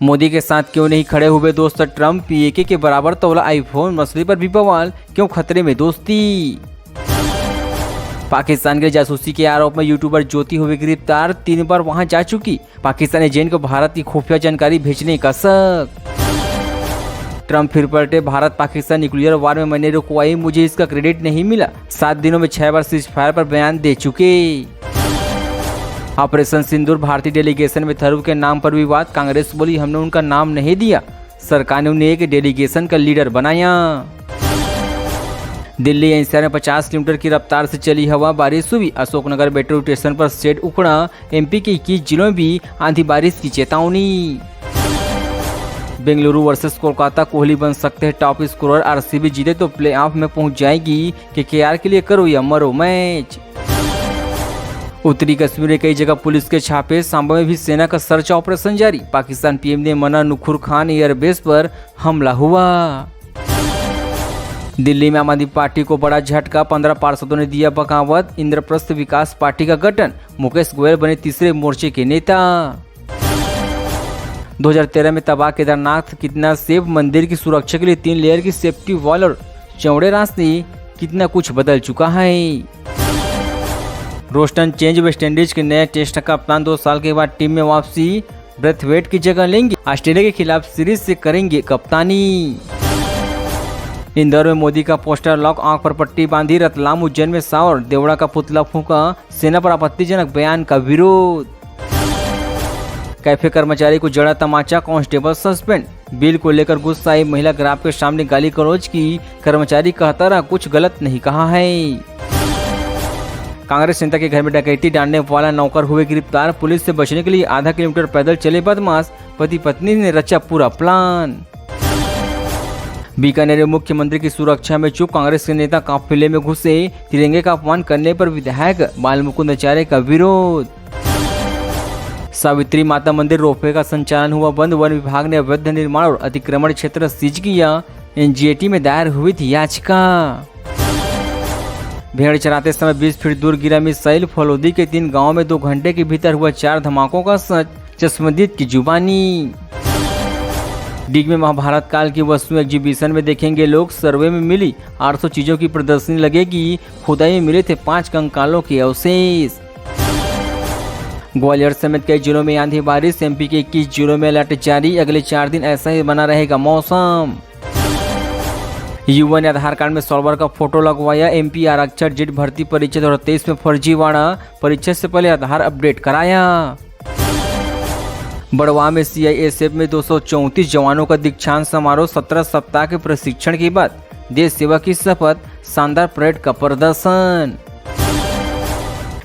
मोदी के साथ क्यों नहीं खड़े हुए दोस्त ट्रंप, पीएके के बराबर तौला आईफोन, मसले पर भी बवाल, क्यों खतरे में दोस्ती। पाकिस्तान के जासूसी के आरोप में यूट्यूबर ज्योति हुई गिरफ्तार, 3 बार वहां जा चुकी, पाकिस्तानी एजेंट को भारत की खुफिया जानकारी भेजने का शक। ट्रंप फिर पलटे, भारत पाकिस्तान न्यूक्लियर वार में मैंने रुकवाई, मुझे इसका क्रेडिट नहीं मिला, 7 दिनों में 6 बार सीज फायर पर बयान दे चुके। ऑपरेशन सिंदूर, भारतीय डेलीगेशन में थरूर के नाम पर विवाद, कांग्रेस बोली हमने उनका नाम नहीं दिया, सरकार ने उन्हें एक डेलीगेशन का लीडर बनाया। दिल्ली एनसीआर में 50 किलोमीटर की रफ्तार से चली हवा, बारिश हुई, अशोकनगर मेट्रो स्टेशन पर शेड उखड़ा, एमपी के 21 जिलों में भी आंधी बारिश की चेतावनी। बेंगलुरु वर्सेस कोलकाता, कोहली बन सकते हैं टॉप स्कोरर, आरसीबी जीते तो प्लेऑफ में पहुंच जाएगी, केकेआर के लिए करो या मरो मैच। उत्तरी कश्मीर में कई जगह पुलिस के छापे, सांबा में भी सेना का सर्च ऑपरेशन जारी, पाकिस्तान पीएम ने मना, नुखुर खान एयरबेस पर हमला हुआ। दिल्ली में आम आदमी पार्टी को बड़ा झटका, 15 पार्षदों ने दिया बगावत, इंद्रप्रस्थ विकास पार्टी का गठन, मुकेश गोयल बने तीसरे मोर्चे के नेता। 2013 में तबाह केदारनाथ, कितना सेफ, मंदिर की सुरक्षा के लिए 3 लेयर की सेफ्टी वॉल और चौड़े रास्ते, कितना कुछ बदल चुका है। रोस्टन चेंज, वेस्टइंडीज के नए टेस्ट कप्तान 2 साल के बाद टीम में वापसी, ब्रेथवेट की जगह लेंगे, ऑस्ट्रेलिया के खिलाफ सीरीज से करेंगे कप्तानी। इंदौर में मोदी का पोस्टर लॉक, आंख पर पट्टी बांधी, रतलाम उज्जैन में सावर, देवड़ा का पुतला फूंका, सेना पर आपत्तिजनक बयान का विरोध। कैफे कर्मचारी को जड़ा तमाचा, कांस्टेबल सस्पेंड, बिल को लेकर गुस्सा आई महिला, ग्राहक के सामने गाली गलौज की, कर्मचारी कहता रहा कुछ गलत नहीं कहा है। कांग्रेस नेता के घर में डकैती डालने वाला नौकर हुए गिरफ्तार, पुलिस से बचने के लिए आधा किलोमीटर पैदल चले बदमाश, पति पत्नी ने रचा पूरा प्लान। बीकानेर में मुख्यमंत्री की सुरक्षा में चुप, कांग्रेस के नेता काफिले में घुसे, तिरंगे का अपमान करने पर विधायक बालमुकुंद आचार्य का विरोध। सावित्री माता मंदिर रोपवे का संचालन हुआ बंद, वन विभाग ने अवैध निर्माण और अतिक्रमण क्षेत्र सीज किया, एनजीटी में दायर हुई थी याचिका। भेड़ चराते समय 20 फीट दूर गिरा मिसाइल, फलोदी के 3 गांवों में 2 घंटे के भीतर हुआ 4 धमाकों का सच, चश्मदीद की जुबानी। डिग में महाभारत काल की वस्तु एग्जीबिशन में देखेंगे लोग, सर्वे में मिली 800 चीजों की प्रदर्शनी लगेगी, खुदाई में मिले थे 5 कंकालों के अवशेष। ग्वालियर समेत कई जिलों में आंधी बारिश, एमपी के 21 जिलों में अलर्ट जारी, अगले 4 दिन ऐसा ही बना रहेगा मौसम। युवा ने आधार कार्ड में सॉल्वर का फोटो लगवाया, एमपी आरक्षक जेट भर्ती परीक्षा 2023 में फर्जीवाड़ा, परीक्षा से पहले आधार अपडेट कराया। बड़वा में सीआईएसएफ में 234 जवानों का दीक्षांत समारोह, 17 सप्ताह के प्रशिक्षण के बाद देश सेवा की शपथ, शानदार परेड का प्रदर्शन।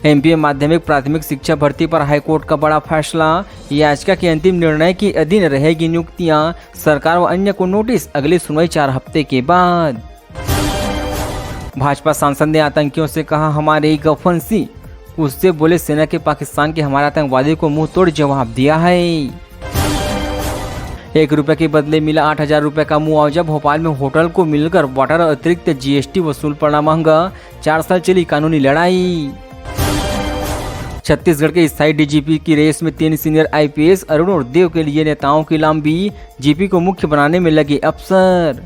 एमपी में माध्यमिक प्राथमिक शिक्षा भर्ती पर हाईकोर्ट का बड़ा फैसला, याचिका के अंतिम निर्णय के अधीन रहेगी नियुक्तियां, सरकार व अन्य को नोटिस, अगली सुनवाई 4 हफ्ते के बाद। भाजपा सांसद ने आतंकियों से कहा हमारे गफन सी, उससे बोले सेना के पाकिस्तान के हमारे आतंकवादी को मुंह तोड़ जवाब दिया है। 1 रुपये के बदले मिला 8,000 रुपये का मुआवजा, भोपाल में होटल को मिलकर वाटर और अतिरिक्त जीएसटी वसूल पड़ा महंगा, 4 साल चली कानूनी लड़ाई। छत्तीसगढ़ के स्थायी डीजीपी की रेस में 3 सीनियर आईपीएस, अरुण और देव के लिए नेताओं की लंबी, जीपी को मुख्य बनाने में लगे अफसर।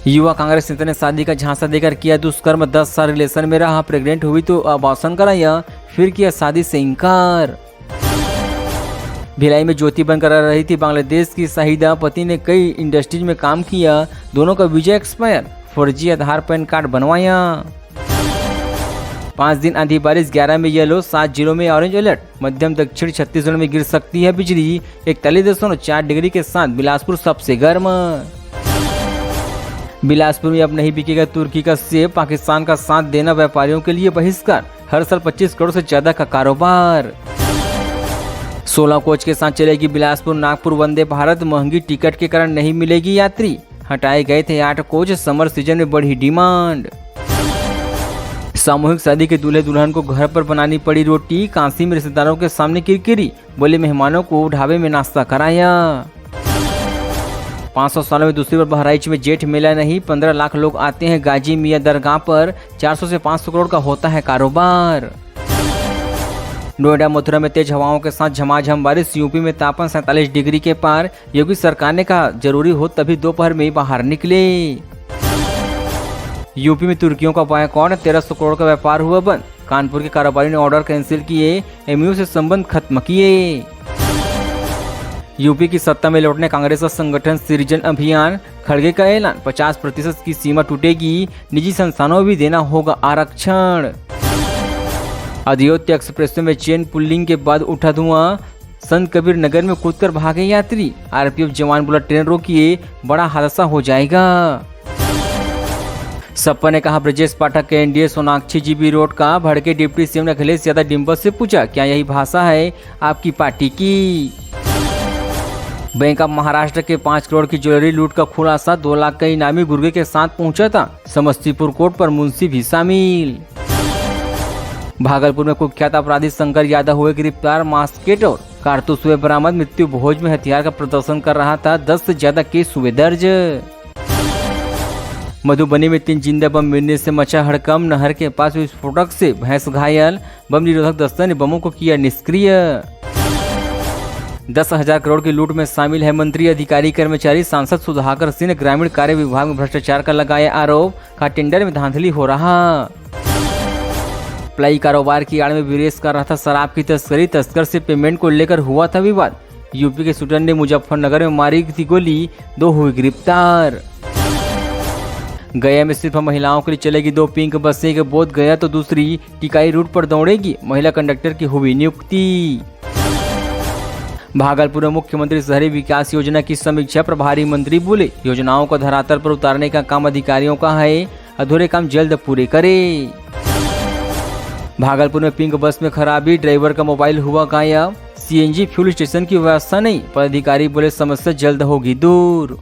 युवा कांग्रेस नेता ने शादी का झांसा देकर किया दुष्कर्म, 10 साल रिलेशन में रहा, प्रेग्नेंट हुई तो अबॉर्शन कराया, फिर किया शादी से इनकार। भिलाई में ज्योति बनकर रही थी बांग्लादेश की शाहिदा, पति ने कई इंडस्ट्रीज में काम किया, दोनों का वीजा एक्सपायर, फर्जी आधार पैन कार्ड बनवाया। 5 दिन आंधी बारिश, 11 में येलो, 7 जिलों में ऑरेंज अलर्ट, मध्यम दक्षिण छत्तीसगढ़ में गिर सकती है बिजली, 41.4 डिग्री के साथ बिलासपुर सबसे गर्म। बिलासपुर में अब नहीं बिकेगा तुर्की का सेब, पाकिस्तान का साथ देना व्यापारियों के लिए बहिष्कार, हर साल 25 करोड़ से ज्यादा का कारोबार। 16 कोच के साथ चलेगी बिलासपुर नागपुर वंदे भारत, महंगी टिकट के कारण नहीं मिलेगी यात्री, हटाए गए थे 8 कोच, समर सीजन में बढ़ी डिमांड। सामूहिक शादी के दूल्हे दुल्हन को घर पर बनानी पड़ी रोटी, काशी में रिश्तेदारों के सामने किरकिरी, बोले मेहमानों को ढाबे में नाश्ता कराया। 500 सालों में दूसरी बार बहराइच में जेठ मेला नहीं, 15 लाख लोग आते हैं गाजी मियां दरगाह पर, 400 से 500 करोड़ का होता है कारोबार। नोएडा मथुरा में तेज हवाओं के साथ झमाझम बारिश, यूपी में तापमान 47 डिग्री के पार। योगी सरकार ने कहा जरूरी हो तभी दोपहर में बाहर निकले। यूपी में तुर्कियों का बायकॉट, 1300 करोड़ का व्यापार हुआ बंद। कानपुर के कारोबारी ने ऑर्डर कैंसिल किए, एमयू से संबंध खत्म किए। यूपी की सत्ता में लौटने कांग्रेस का संगठन सृजन अभियान, खड़गे का ऐलान, 50% की सीमा टूटेगी, निजी संस्थानों में भी देना होगा आरक्षण। अयोध्या एक्सप्रेसवे में चेन पुलिंग के बाद उठा धुआं, संत कबीर नगर में कूदकर भागे यात्री, आरपीएफ जवान बोला ट्रेन रोकिए बड़ा हादसा हो जाएगा। सपा ने कहा ब्रजेश पाठक के एनडीए सोनाक्षी जीबी रोड का, भड़के डिप्टी सीएम ने अखिलेश यादव डिम्बल से पूछा क्या यही भाषा है आपकी पार्टी की। बैंक ऑफ महाराष्ट्र के 5 करोड़ की ज्वेलरी लूट का खुलासा, 2 लाख का इनामी गुर्गे के साथ पहुंचा था। समस्तीपुर कोर्ट पर मुंशी भी शामिल। भागलपुर में कुख्यात अपराधी शंकर यादव हुए गिरफ्तार, मास्केट और कारतूस हुए बरामद। मृत्यु भोज में हथियार का प्रदर्शन कर रहा था, 10 से ज्यादा केस हुए दर्ज। मधुबनी में 3 जिंदा बम मिलने से मचा हड़कंप, नहर के पास विस्फोटक से भैंस घायल, बम निरोधक दस्ते ने बमों को किया निष्क्रिय। 10,000 करोड़ की लूट में शामिल है मंत्री, अधिकारी, कर्मचारी। सांसद सुधाकर सिंह ने ग्रामीण कार्य विभाग में भ्रष्टाचार का लगाया आरोप, का टेंडर में धांधली हो रहा। प्लाई कारोबार की आड़ में विदेश कर रहा था शराब की तस्करी, तस्कर से पेमेंट को लेकर हुआ था विवाद। यूपी के शूटर ने मुजफ्फरनगर में मारी थी गोली, 2 हुए गिरफ्तार। गया में सिर्फ महिलाओं के लिए चलेगी 2 पिंक बसें, एक बोध गया तो दूसरी टिकाई रूट पर दौड़ेगी, महिला कंडक्टर की हुई नियुक्ति। भागलपुर में मुख्यमंत्री शहरी विकास योजना की समीक्षा, प्रभारी मंत्री बोले योजनाओं को धरातल पर उतारने का काम अधिकारियों का है, अधूरे काम जल्द पूरे करे। भागलपुर में पिंक बस में खराबी, ड्राइवर का मोबाइल हुआ गायब, सीएनजी फ्यूल स्टेशन की व्यवस्था नहीं, पदाधिकारी बोले समस्या जल्द होगी दूर।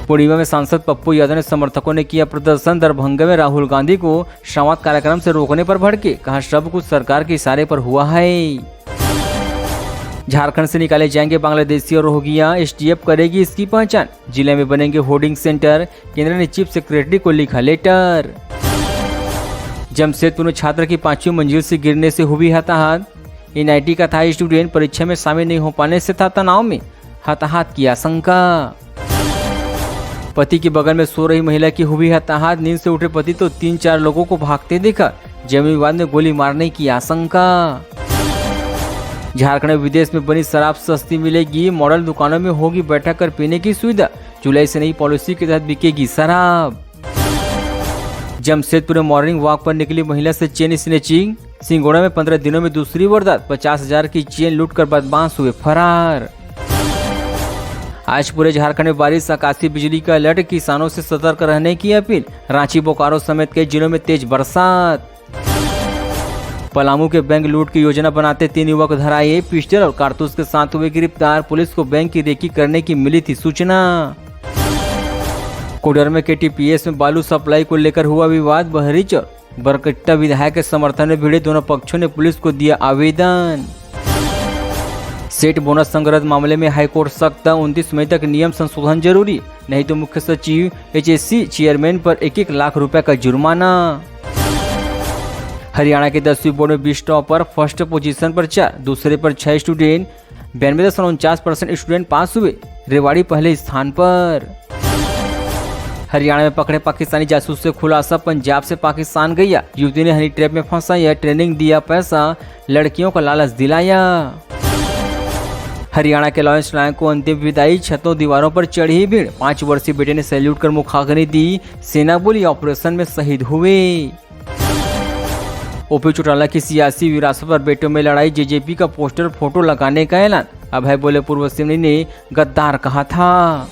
पूर्णिमा में सांसद पप्पू यादव ने समर्थकों ने किया प्रदर्शन, दरभंगा में राहुल गांधी को संवाद कार्यक्रम से रोकने पर भड़के, कहा सब कुछ सरकार के इशारे पर हुआ है। झारखंड से निकाले जाएंगे बांग्लादेशी और रोहिंग्या, एसटीएफ करेगी इसकी पहचान, जिले में बनेंगे होर्डिंग सेंटर, केंद्र ने चीफ सेक्रेटरी को लिखा लेटर। जमशेदपुर में छात्र की 5वीं मंजिल से गिरने से हुई हताहत, एनआईटी का था स्टूडेंट, परीक्षा में शामिल नहीं हो पाने से था तनाव में, हताहत की आशंका। पति के बगल में सो रही महिला की हुई हताहत, नींद से उठे पति तो 3-4 लोगों को भागते देखा, जमीन विवाद में गोली मारने की आशंका। झारखंड में विदेश में बनी शराब सस्ती मिलेगी, मॉडल दुकानों में होगी बैठा कर पीने की सुविधा, जुलाई से नई पॉलिसी के तहत बिकेगी शराब। जमशेदपुर में मॉर्निंग वॉक पर निकली महिला से चेन स्नेचिंग, सिंगोड़ा में 15 दिनों में दूसरी वारदात, 50,000 की चेन लूट कर बदमाश हुए फरार। आज पूरे झारखंड में बारिश, आकाशीय बिजली का अलर्ट, किसानों से सतर्क रहने की अपील। रांची, बोकारो समेत कई जिलों में तेज बरसात। पलामू के बैंक लूट की योजना बनाते 3 युवक धराए, पिस्टल और कारतूस के साथ हुए गिरफ्तार, पुलिस को बैंक की रेकी करने की मिली थी सूचना। कोडर में केटीपीएस में बालू सप्लाई को लेकर हुआ विवाद, बहरीच और बरकट्टा विधायक के समर्थन में भिड़े दोनों पक्षों ने पुलिस को दिया आवेदन। सेट बोनस संग्रह मामले में हाईकोर्ट सख्त, 29 मई तक नियम संशोधन जरूरी, नहीं तो मुख्य सचिव एचएससी चेयरमैन पर 1-1 लाख रुपए का जुर्माना। हरियाणा के 10वीं बोर्ड में 20 टॉपर, फर्स्ट पोजीशन पर 4, दूसरे पर 6 स्टूडेंट, 92.49% स्टूडेंट पास हुए, रेवाड़ी पहले स्थान पर। हरियाणा में पकड़े पाकिस्तानी जासूस से खुलासा, पंजाब से पाकिस्तान गया, युवती ने हनी ट्रैप में फंसाया, ट्रेनिंग दिया पैसा, लड़कियों का लालच दिलाया। हरियाणा के लॉरेंस नायक को अंतिम विदाई, छतों दीवारों पर चढ़ी भीड़, 5 वर्षीय बेटे ने सैल्यूट कर मुखाग्नि दी, सेना बोली ऑपरेशन में शहीद हुए। ओपी चौटाला की सियासी विरासत पर बेटों में लड़ाई, जेजेपी का पोस्टर फोटो लगाने का ऐलान, अभय बोले पूर्व सीएम ने गद्दार कहा था।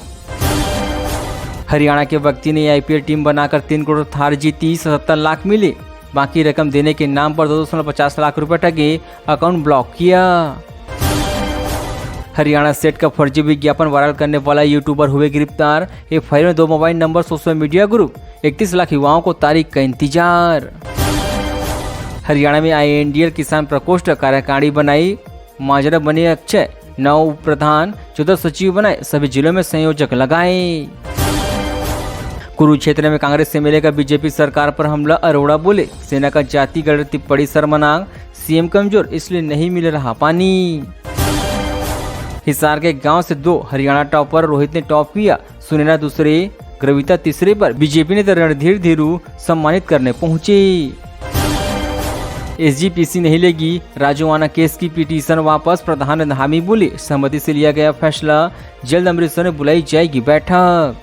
हरियाणा के व्यक्ति ने आईपीएल टीम बनाकर 3 करोड़ थार जीती, 77 लाख मिले, बाकी रकम देने के नाम पर 2.50 लाख रुपए ठगे, अकाउंट ब्लॉक किया। हरियाणा सेट का फर्जी विज्ञापन वायरल करने वाला यूट्यूबर हुए गिरफ्तार, एफआईआर में 2 mobile number, social media group, 31 lakh युवाओं को तारीख का इंतजार। हरियाणा में आईएनडीएल किसान प्रकोष्ठ कार्यकारिणी बनाई, माजरा बने अक्षय, 9 उप प्रधान, 14 सचिव बनाए, सभी जिलों में संयोजक लगाए। कुरुक्षेत्र में कांग्रेस से मिलेगा बीजेपी सरकार पर हमला, अरोड़ा बोले सेना का जातिगत टिप्पणी शर्मनाक, सीएम कमजोर इसलिए नहीं मिल रहा पानी। हिसार के गांव से 2 हरियाणा टॉपर रोहित ने टॉप किया, सुनैना दूसरे, ग्रविता तीसरे पर। बीजेपी ने तो रणधीर धीरू सम्मानित करने पहुंचे। एसजीपीसी नहीं लेगी राजोआना केस की पिटीशन वापस, प्रधान धामी बोले सहमति से लिया गया फैसला, जल्द अमृतसर में बुलाई जाएगी बैठक।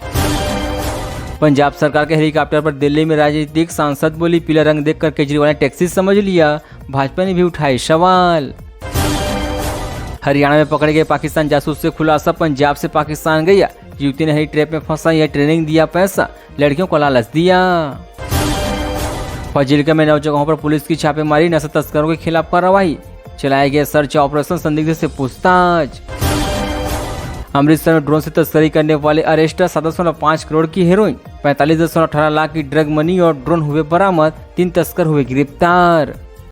पंजाब सरकार के हेलीकॉप्टर पर दिल्ली में राजनीतिक सांसद बोली पीला रंग देखकर केजरीवाल ने टैक्सी समझ लिया, भाजपा ने भी उठाए सवाल। हरियाणा में पकड़े गए पाकिस्तान जासूस से खुलासा, पंजाब से पाकिस्तान गया, युवती ने हरी ट्रैप में फंसा, यह ट्रेनिंग दिया पैसा, लड़कियों को लालच दिया। फाजिल्का में 9 जगहों पर पुलिस की छापेमारी, नशा तस्करों के खिलाफ कार्रवाई, चलाया गया सर्च ऑपरेशन, संदिग्ध से पूछताछ। अमृतसर में ड्रोन से तस्करी करने वाले अरेस्ट, 7.5 करोड़ की हेरोइन, 45.18 लाख की ड्रग मनी और ड्रोन हुए बरामद, 3 तस्कर हुए गिरफ्तार।